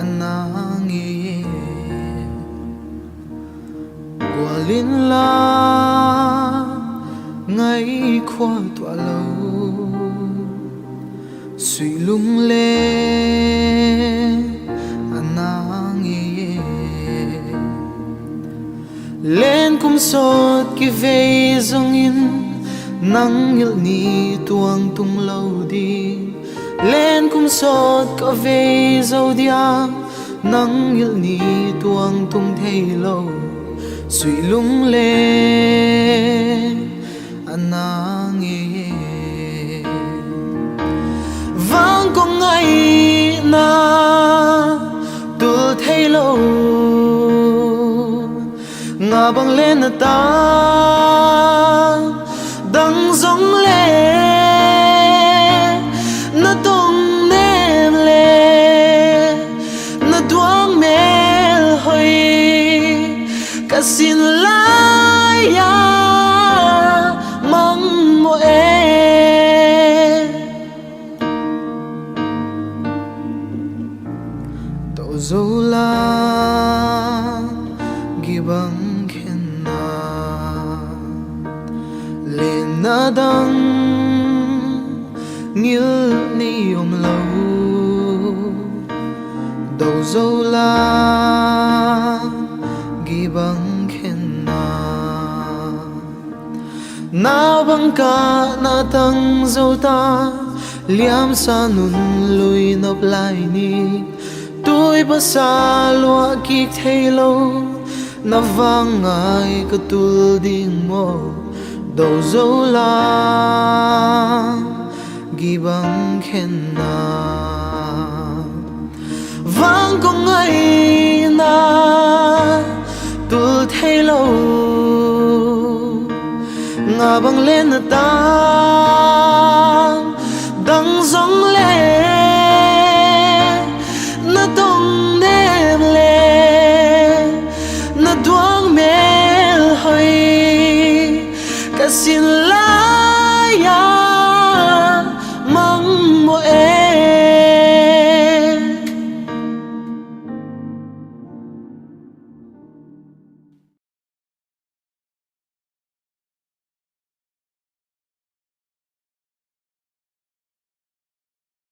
anangi Gualin la ngay khoa tọa lâu Suihlunglen anangi lên kum sot ki vei zong in nang il ni tuang tung lâu đi lên kum sot ka vei zo dia nang il ni tuang tung thei lâu Suihlunglen anangi vang ko ngay na tul thei lâu nga bang lên na ta dang zong le na tong nem le na duang mel hoi ka sin la ya mang mo to zo la gibang lên na dang ngil ni om lâu đầu dâu la gi bang khen na bang ka na tang dâu ta liam sa nun lui nop lai ni tôi ba sa loa ki thei lâu na vang ai ka tul ding mo đầu dâu la gi bang khen na vang có ngày na tul thei lâu nga bang lên na ta